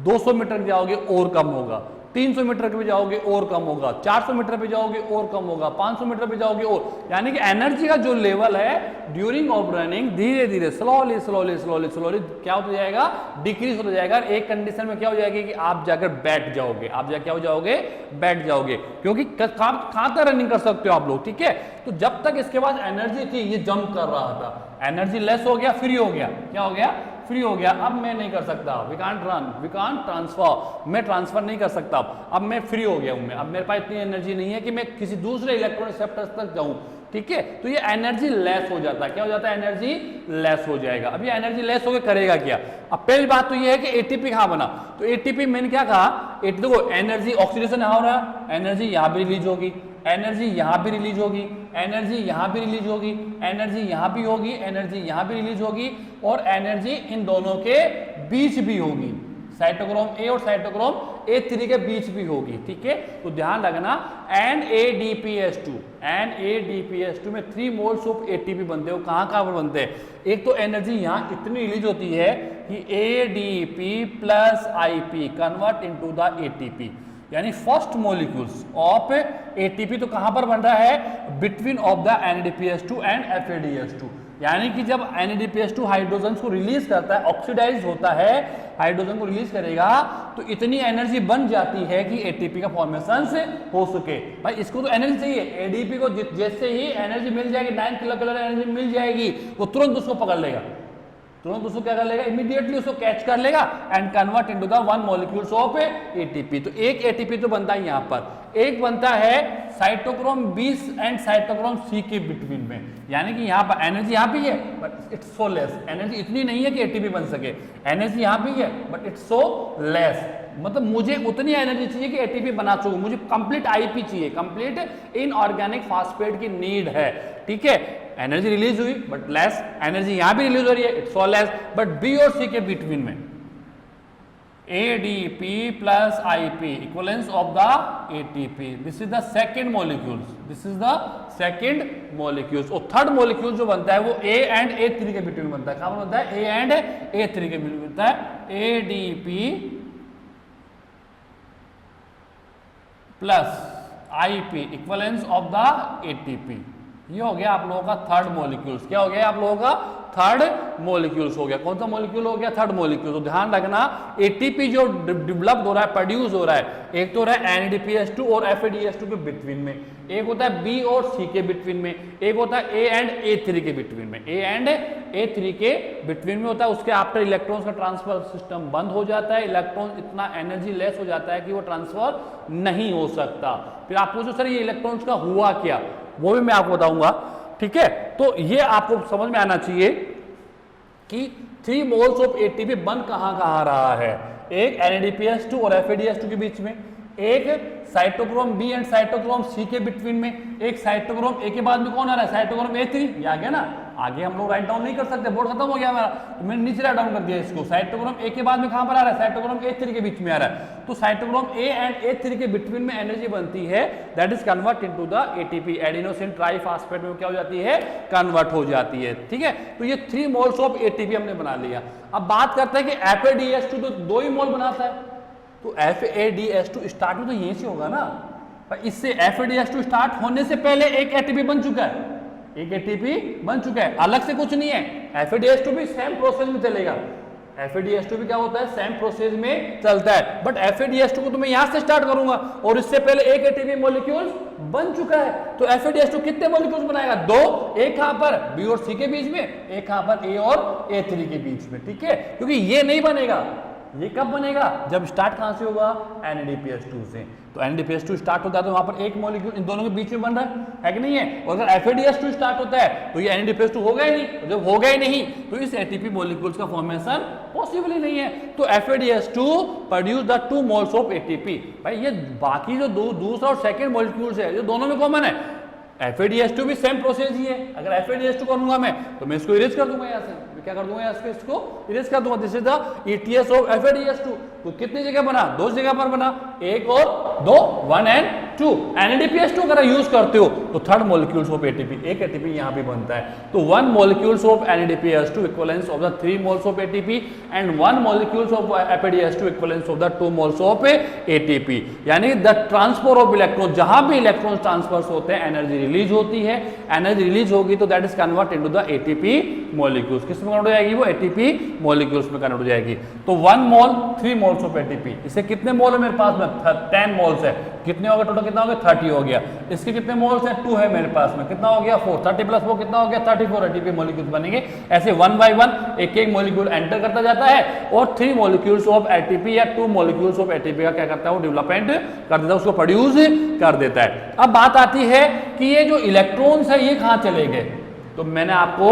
200 मीटर जाओगे और कम होगा, 300 मीटर पे जाओगे और कम होगा, 400 मीटर पे जाओगे और कम होगा, 500 मीटर पे जाओगे और, यानी कि एनर्जी का जो लेवल है ड्यूरिंग ऑफ रनिंग धीरे धीरे स्लोली स्लोली स्लोली स्लोली क्या होता जाएगा, डिक्रीज होता जाएगा। एक कंडीशन में क्या हो जाएगी कि आप जाकर बैठ जाओगे, आप जाकर क्या हो जाओगे, बैठ जाओगे, क्योंकि कहां तक रनिंग कर सकते हो आप लोग, ठीक है। तो जब तक इसके पास एनर्जी थी ये जंप कर रहा था, एनर्जी लेस हो गया, फ्री हो गया, क्या हो गया, फ्री हो गया। अब मैं नहीं कर सकता, we can't run, we can't transfer, मैं ट्रांसफर नहीं कर सकता। अब मैं फ्री हो गया हूं, मैं अब मेरे पास इतनी एनर्जी नहीं है कि मैं किसी दूसरे इलेक्ट्रॉन रिसेप्टर्स तक जाऊं, ठीक है। तो ये एनर्जी लेस हो जाता है, क्या हो जाता है, एनर्जी लेस हो जाएगा। अब ये एनर्जी लेस होकर करेगा क्या। अब पहली बात तो ये है कि एटीपी कहां बना, तो एटीपी मैंने क्या कहा, देखो एनर्जी ऑक्सीडेशन यहां हो रहा है, एनर्जी यहां भी रिलीज होगी, एनर्जी यहां भी रिलीज होगी, एनर्जी यहां भी रिलीज होगी, एनर्जी यहां भी होगी, एनर्जी यहां भी रिलीज होगी, और एनर्जी इन दोनों के बीच भी होगी, साइटोक्रोम ए और साइटोक्रोम A3 के बीच भी होगी, ठीक है। तो ध्यान रखना NADPS2, NADPS2 में 3 मोल्स ऑफ ATP बनते हैं। वो कहां कहां पर बनते हैं, एक तो एनर्जी यहां इतनी रिलीज होती है कि ADP plus IP convert into the ATP, यानी फर्स्ट मॉलिक्यूल्स ऑफ एटीपी तो कहां पर बन रहा है, between of the NADPS2 and FADS2, यानी कि जब NADPS2 हाइड्रोजन को रिलीज करता है, ऑक्सीडाइज होता है, हाइड्रोजन को रिलीज करेगा तो इतनी एनर्जी बन जाती है कि एटीपी का फॉर्मेशन हो सके। भाई इसको तो एनर्जी चाहिए, एडीपी को जैसे ही एनर्जी मिल जाएगी, 9 किलो कैलोरी एनर्जी मिल जाएगी, वो तुरंत उसको पकड़ लेगा, तुरंत उसको क्या कर लेगा, इमीडिएटली उसको कैच कर लेगा and convert into the 1 molecules of ATP. तो एक एटीपी तो बनता है यहां पर, एक बनता है cytochrome B and cytochrome C के बिटवीन में, यानी कि यहां पर एनर्जी यहां भी है but it's so less, energy इतनी नहीं है कि एटीपी बन सके, एनर्जी यहां भी है बट इट्स सो लेस, मतलब मुझे उतनी एनर्जी चाहिए कि एटीपी बना सकूं, मुझे कंप्लीट आईपी चाहिए, कंप्लीट इनऑर्गेनिक फास्फेट की नीड है, ठीक है। एनर्जी रिलीज हुई बट लेस, एनर्जी यहां भी रिलीज हो रही है, it's so less, but B और सी के बिटवीन में ADP plus IP equivalence of the ATP, this is the second molecules, this is the second molecules। और थर्ड मॉलिक्यूल जो बनता है वो A and A3 के बिटवीन बनता है, कहां बनता है, A and A3 के बिटवीन बनता है, ADP plus IP equivalence of the ATP। ये हो गया आप लोगों का थर्ड मॉलिक्यूल्स, क्या हो गया आप लोगों का थर्ड मॉलिक्यूल्स हो गया। कौन सा मॉलिक्यूल हो गया, थर्ड मॉलिक्यूल। तो ध्यान रखना एटीपी जो डेवलप्ड हो रहा है, प्रोड्यूस हो रहा है, एक तो रहा है NADPS2 और FADS2 के बिटवीन में, एक होता है B और C के बिटवीन में, एक होता है A एंड A3 के बिटवीन में, A एंड A3 के बिटवीन में होता है। उसके आफ्टर इलेक्ट्रॉन्स का ट्रांसफर सिस्टम बंद हो जाता है, इलेक्ट्रॉन इतना एनर्जी लेस हो जाता है कि वो ट्रांसफर नहीं हो सकता। फिर आप पूछो सर ये इलेक्ट्रॉन्स का हुआ क्या, वो भी मैं आपको बताऊंगा, ठीक है। तो ये आपको समझ में आना चाहिए कि 3 मोल्स ऑफ एटीपी बन कहां कहां रहा है, एक NADPS2 और FADS2 के बीच में, एक cytochrome B and cytochrome C के बिटवीन में, एक साइटोक्रोम A के बाद में कौन आ रहा है, साइटोक्रोम A3, ये आ गया ना। आगे हम लोग राइट डाउन नहीं कर सकते, बोर्ड खत्म हो गया हमारा, तो मैंने नीचे राइट डाउन कर दिया इसको। साइटोक्रोम A के बाद में कहां पर आ रहा है, साइटोक्रोम A3 के बीच में आ रहा है। तो साइटोक्रोम A एंड A3 के बिटवीन में एनर्जी बनती है, that is convert into the ATP, adenosine triphosphate में क्या हो जाती है, कन्वर्ट हो जाती है, ठीक है। तो ये 3 मोल्स ऑफ ATP हमने बना लिया। अब बात करते हैं कि FADS2 तो 2 ही मोल बनाता है, तो FADS2 स्टार्ट में तो यहीं से होगा ना, पर इससे FADS2 स्टार्ट होने से पहले एक ATP बन चुका है, एक ATP बन चुका है, अलग से कुछ नहीं है। FADS2 भी सेम प्रोसेस में चलेगा, FADS2 भी क्या होता है, सेम प्रोसेस में चलता है, बट FADS2 को तो मैं यहां से स्टार्ट करूंगा और इससे पहले एक ATP मॉलिक्यूल बन चुका है। तो FADS2 कितने मॉलिक्यूल्स बनाएगा, 2, एक कहां पर B और C के बीच में, एक कहां पर A और A3 के बीच में, ठीक है। क्योंकि ये नहीं बनेगा, ये कब बनेगा? जब स्टार्ट कहां से होगा? NADPH2 से। तो NADPH2 स्टार्ट होता है तो वहां पर एक मॉलिक्यूल इन दोनों के बीच में बन रहा है कि नहीं है? और अगर FADH2 स्टार्ट होता है तो ये NADPH2 होगा ही नहीं। जब होगा ही नहीं तो इस ATP मॉलिक्यूल्स का फॉर्मेशन पॉसिबल ही नहीं है। तो FADH2 produce the 2 moles of ATP। भाई ये बाकी जो दूसरा और सेकंड मॉलिक्यूल्स है ये दोनों में कॉमन है। FADH2 भी सेम प्रोसेस ही है। अगर FADH2 करूंगा मैं तो मैं इसको इरेज कर दूंगा यहाँ से, क्या कर दूंगा इसको इरेज कर दूंगा। This is the ETS of FADH2। तो कितनी जगह बना? 2 जगह पर बना, 1 और 2, 1 एंड 2। NADPH2 अगर यूज करते हो तो थर्ड मॉलिक्यूल्स ऑफ ATP, एक ATP यहां भी बनता है। तो 1 molecules of NADPH2 equivalence of the 3 moles of ATP and 1 molecules of FADH2 equivalence of the 2 moles of ATP। यानी द ट्रांसफर ऑफ इलेक्ट्रॉन, जहां भी इलेक्ट्रॉन ट्रांसफर होते हैं एनर्जी रिलीज होती है। एनर्जी रिलीज होगी तो that is convert into the ATP molecules. किस में कन्वर्ट हो जाएगी? वो ATP मॉलिक्यूल्स में कन्वर्ट हो जाएगी। तो 1 मोल 3 मोल्स ऑफ ATP। इसे कितने मोल है मेरे पास में? 10 मोल्स है। कितने हो गए टोटल? कितना हो गया? 30 हो गया। इसके कितने मोल्स हैं? 2 है मेरे पास में। कितना हो गया? 4। 30 प्लस 4 कितना हो गया? 34 ATP मॉलिक्यूल्स बनेंगे। ऐसे 1 बाय 1 एक एक मॉलिक्यूल एंटर करता जाता है और 3 मॉलिक्यूल्स ऑफ ATP या 2 मॉलिक्यूल्स ऑफ ATP का क्या करता है? वो डेवलपमेंट कर देता है, उसको प्रोड्यूस कर देता है। अब बात आती है कि ये जो इलेक्ट्रॉन्स है ये कहां चले गए? तो मैंने आपको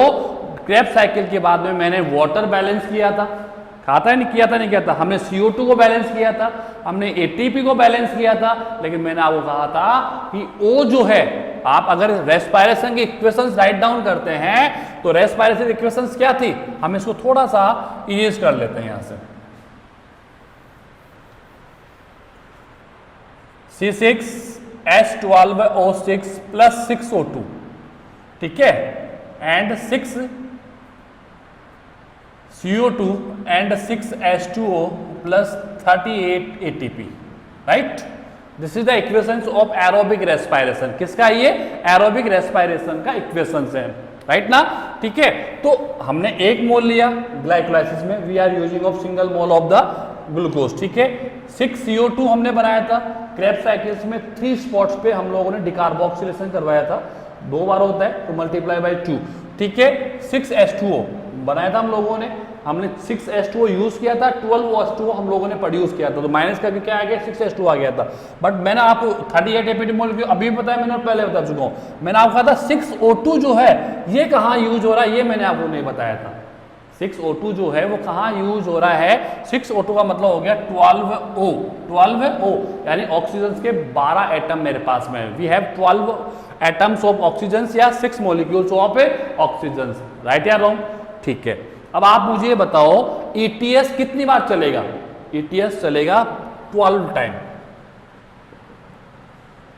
क्रेब्स साइकिल के बाद में मैंने वाटर बैलेंस किया था, खाता है नहीं किया था, नहीं किया था। हमने CO2 को बैलेंस किया था, हमने ATP को बैलेंस किया था। लेकिन मैंने आपको कहा था कि O जो है, आप अगर रेस्पिरेशन की इक्वेशंस राइट डाउन करते हैं तो रेस्पिरेशन इक्वेशंस क्या थी? हम इसको थोड़ा सा इरेज कर लेते हैं यहां से। C6H12O6 प्लस 6O2, ठीक है, and 6 CO2 and 6H2O plus 38 ATP, right. This is the equations of aerobic respiration. किसका? ये एरोबिक रेस्पिरेशन का इक्वेशंस है, राइट ना, ठीक है। तो हमने 1 मोल लिया ग्लाइकोलाइसिस में, we are using of single mole of the glucose, ठीक है। 6 CO2 हमने बनाया था क्रेब्स साइकिल्स में 3 स्पॉट्स पे हम लोगों ने डिकार्बोक्सिलेशन करवाया था, 2 बार होता है तो मल्टीप्लाई बाय 2, ठीक है। 6H2O बनाया था हम लोगों ने, हमने 6H2O यूज किया था, 12H2O हम लोगों ने प्रोड्यूस किया था, तो माइनस करके क्या आ गया? 6H2 आ गया था। बट मैंने आपको 38 ATP मॉलिक्यूल अभी बताया, मैंने पहले बता चुका हूं। मैंने आपको कहा था 6O2 जो है ये कहां यूज हो रहा है, ये मैंने आपको नहीं बताया था। 6O2 जो है वो कहां यूज हो रहा है? 6O2 का मतलब हो गया 12O, 12O यानी ऑक्सीजन के 12 एटम मेरे पास में है। We have 12 atoms of oxygen या 6 मॉलिक्यूल्स ऑफ ऑक्सीजन, राइट या रॉन्ग? ठीक है। अब आप मुझे बताओ ETS कितनी बार चलेगा? ETS चलेगा 12 टाइम।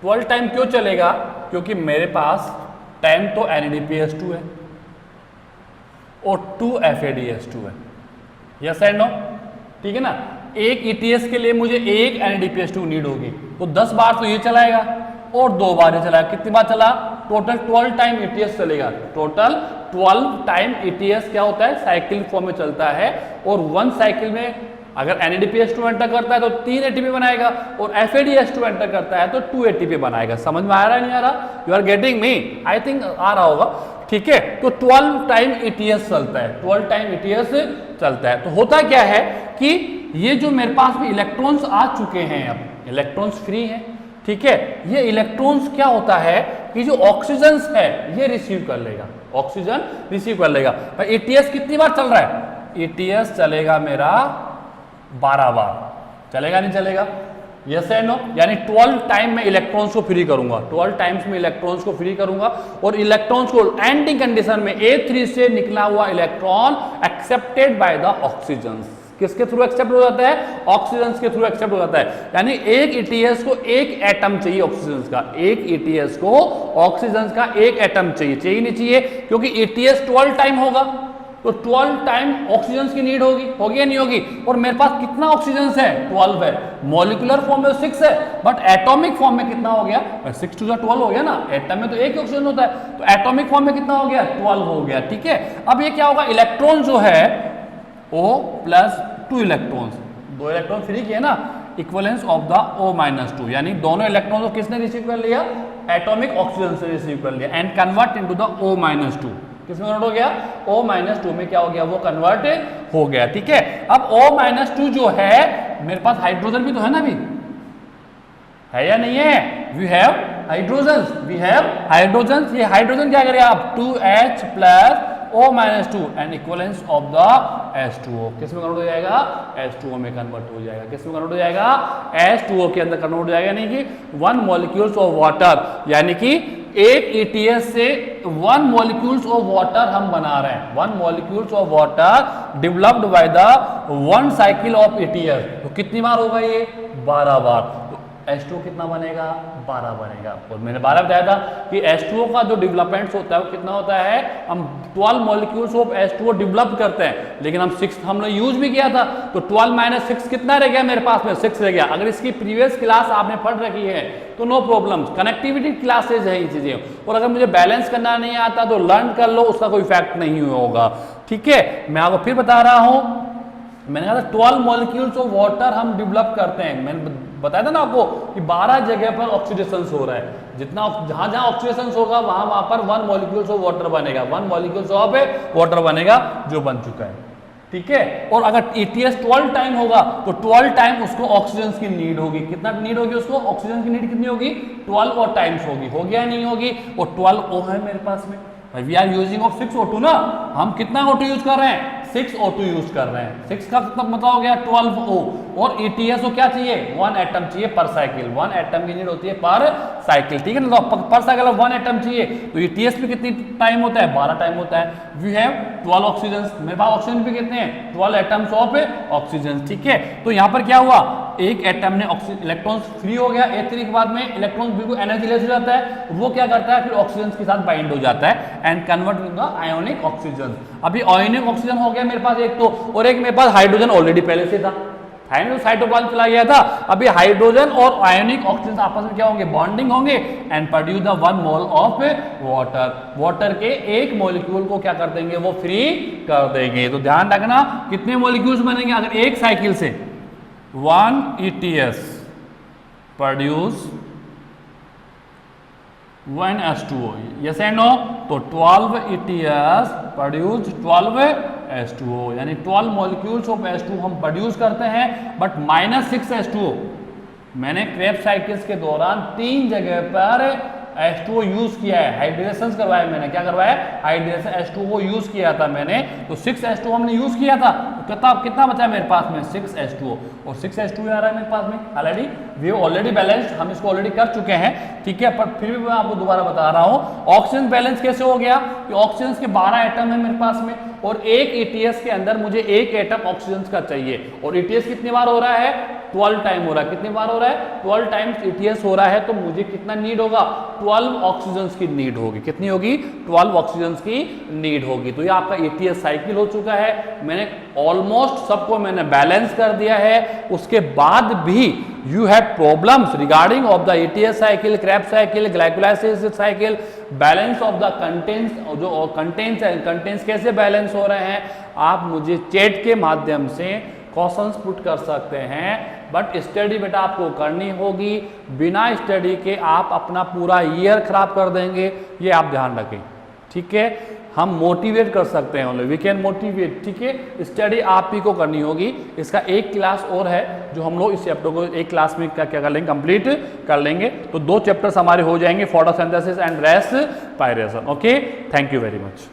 12 टाइम क्यों चलेगा? क्योंकि मेरे पास 10 तो NADPH2 है और 2 FADH2 है, यस एंड नो, ठीक है ना। एक ETS के लिए मुझे 1 NADPH2 नीड होगी, तो 10 बार तो ये चलाएगा और 2 बार ये चलाएगा। कितनी बार चला? टोटल 12 टाइम ETS चलेगा। टोटल 12 टाइम ETS क्या होता है? साइकिल फॉर्म में चलता है, और 1 साइकिल में अगर NADPH2 एंटर करता है तो 3 ATP बनाएगा, और FADH2 एंटर करता है तो 2 ATP बनाएगा। समझ में आ रहा है नहीं आ रहा? You are getting me? I think आ रहा होगा, ठीक है। तो 12 टाइम ETS चलता है, 12 टाइम ETS चलता है। तो होता क्या है कि ये जो मेरे पास में इलेक्ट्रॉन्स आ चुके हैं, अब इलेक्ट्रॉन्स फ्री हैं, ठीक है। ये इलेक्ट्रॉन्स क्या होता है कि जो ऑक्सीजन है ये रिसीव कर लेगा, ऑक्सीजन रिसीव कर लेगा। भाई ETS कितनी बार चल रहा है? ETS चलेगा मेरा 12 बार, चलेगा नहीं चलेगा? यस एंड नो, यानी 12 टाइम में इलेक्ट्रॉन्स को फ्री करूंगा, 12 टाइम्स में इलेक्ट्रॉन्स को फ्री करूंगा, और इलेक्ट्रॉन्स को एंटी कंडीशन में A3 से निकला हुआ electron accepted by the oxygen. किसके थ्रू एक्सेप्ट हो जाता है? ऑक्सीजन के थ्रू एक्सेप्ट हो जाता है। यानी एक ETS को एक एटम चाहिए ऑक्सीजन का, एक ETS को ऑक्सीजन का एक एटम चाहिए, चाहिए नहीं चाहिए? क्योंकि ETS 12 टाइम होगा तो 12 टाइम ऑक्सीजन की नीड होगी या नहीं होगी? और मेरे पास कितना ऑक्सीजन है? 12 है। मॉलिक्यूलर फॉर्म में 6 है, बट एटॉमिक फॉर्म में कितना हो गया? 6 to 12 हो गया ना, एटम में तो एक ऑक्सीजन होता है, तो एटॉमिक फॉर्म में कितना हो गया? 12 हो गया, ठीक है। अब ये क्या होगा? इलेक्ट्रॉन जो है O plus 2 electrons, 2 electron free किए ना, इक्विवेलेंस ऑफ द O-2, यानी दोनों इलेक्ट्रॉन को किसने रिसीव कर लिया? एटॉमिक ऑक्सीजन से रिसीव कर लिया, and convert into the O-2, किसमें कन्वर्ट हो गया, O-2 में क्या हो गया, वो कन्वर्ट हो गया। ठीक है, अब O-2 जो है मेरे पास हाइड्रोजन भी तो है ना, अभी है या नहीं है, we have hydrogen, we have hydrogen. ये हाइड्रोजन क्या करें आप, 2H plus O-2 and equivalence of the H2O किस में कन्वर्ट हो जाएगा, H2O में कन्वर्ट हो जाएगा। किस में कन्वर्ट हो जाएगा, H2O के अंदर कन्वर्ट हो जाएगा। यानी कि 1 मॉलिक्यूल्स ऑफ वाटर, यानी कि एक ETS से 1 मॉलिक्यूल्स ऑफ वाटर हम बना रहे हैं। 1 molecules of water developed by the 1 cycle of ETS। तो कितनी बार होगा ये, 12 बार। H2O कितना बनेगा, 12 बनेगा। और मैंने 12 बताया था कि H2O का जो डेवलपमेंट होता है वो कितना होता है, हम 12 मॉलिक्यूल्स ऑफ H2O डेवलप करते हैं, लेकिन हम 6 हमने यूज भी किया था। तो 12 माइनस 6 कितना रह गया मेरे पास में, 6 रह गया। अगर इसकी प्रीवियस क्लास आपने पढ़ रखी है तो नो प्रॉब्लम, कनेक्टिविटी क्लासेज है ये चीजें। और अगर मुझे बैलेंस करना नहीं आता तो लर्न कर लो, उसका कोई इफेक्ट नहीं होगा। ठीक है, मैं आपको फिर बता रहा हूं, मैंने कहा था 12 मॉलिक्यूल्स ऑफ वाटर हम डेवलप करते हैं। मैंने बताया था ना आपको कि 12 जगह पर ऑक्सीडेशन हो रहा है। जितना जहां जहां ऑक्सीडेशन होगा वहां पर 1 मॉलिक्यूल्स ऑफ वाटर बनेगा, 1 मॉलिक्यूल्स ऑफ वाटर बनेगा, जो बन चुका है। ठीक है, और अगर ETS 12 टाइम होगा तो 12 टाइम उसको ऑक्सीजन की नीड होगी। कितना नीड होगी उसको, ऑक्सीजन की नीड कितनी होगी, 12 और टाइम्स होगी। हो गया नहीं होगी, और 12 O है मेरे पास में, we are using of 6 O2 ना, हम कितना O2 यूज कर रहे हैं, 6 O2 यूज कर रहे हैं। 6 का कितना मतलब हो गया 12 O, और ETS को क्या चाहिए, 1 एटम चाहिए पर साइकिल। 1 एटम की नीड होती है पर साइकिल। ठीक है ना, तो पर साइकिल 1 एटम चाहिए, तो ETS में कितनी टाइम होता है, 12 टाइम होता है। वी हैव 12 ऑक्सीजन, मेरे पास ऑक्सीजन भी कितने हैं, 12 एटम्स ऑफ ऑक्सीजन। ठीक है, तो यहाँ पर क्या हुआ, एक एटम ने इलेक्ट्रॉन्स फ्री हो गया, H3 के बाद में इलेक्ट्रॉन बिल्कुल एनर्जी लेस हो जाता है, वो क्या करता है फिर ऑक्सीजन के साथ बाइंड हो जाता है and convert with the ionic oxygen. अभी आयोनिक ऑक्सीजन हो गया मेरे पास एक तो, और एक मेरे पास हाइड्रोजन ऑलरेडी पहले से था, साइटोप्लाज्म चला गया था। अभी हाइड्रोजन और आयोनिक ऑक्सीजन आपस में क्या होंगे, बॉन्डिंग होंगे and produce the 1 mole of water. Water के एक मॉलिक्यूल को क्या कर देंगे, वो फ्री कर देंगे। तो ध्यान रखना कितने मॉलिक्यूल्स बनेंगे, अगर एक साइकिल से 1 ETS produce 1 H2O, yes and no, तो 12 ETS प्रोड्यूस 12 H2O, यानी 12 मॉलिक्यूल्स ऑफ H2O हम प्रोड्यूस करते हैं, बट -6 H2O। मैंने क्रेब्स साइकिल्स के दौरान 3 जगह पर H2O यूज किया है, हाइड्रेशन करवाया मैंने, क्या करवाया, हाइड्रेशन H2O यूज किया था मैंने। तो 6 H2O हमने यूज किया था, तो कितना बचा मेरे पास में, 6 H2O, और 6 H2O आ रहा है मेरे पास में ऑलरेडी, वी ऑलरेडी बैलेंस्ड, हम इसको ऑलरेडी कर चुके हैं। ठीक है, पर फिर भी मैं आपको दोबारा बता रहा हूँ, ऑक्सीजन बैलेंस कैसे हो गया, कि ऑक्सीजन के 12 एटम है मेरे पास में, और एक ETS के अंदर मुझे एक एटम ऑक्सीजन का चाहिए, और ETS कितनी बार हो रहा है, 12 टाइम हो रहा है। कितनी बार हो रहा है, 12 टाइम्स ETS हो रहा है, तो मुझे कितना नीड होगा, 12 ऑक्सीजन की नीड होगी। कितनी होगी, 12 ऑक्सीजन की नीड होगी। तो ये आपका ETS साइकिल हो चुका है। मैंने ऑलमोस्ट सबको मैंने बैलेंस कर दिया है। उसके बाद भी you have problems regarding of the ETS cycle, Krebs cycle, glycolysis cycle, balance of the contents, जो कंटेंट्स कैसे बैलेंस हो रहे हैं, आप मुझे चैट के माध्यम से क्वेश्चंस पुट कर सकते हैं। बट स्टडी बेटा आपको करनी होगी, बिना स्टडी के आप अपना पूरा ईयर खराब कर देंगे, ये आप ध्यान रखें। ठीक है, हम मोटिवेट कर सकते हैं, वी कैन मोटिवेट। ठीक है, स्टडी आप ही को करनी होगी। इसका एक क्लास और है जो हम लोग इस चैप्टर को एक क्लास में क्या कर लेंगे, कंप्लीट कर लेंगे। तो 2 चैप्टर्स हमारे हो जाएंगे, photosynthesis and respiration. Okay, thank you very much.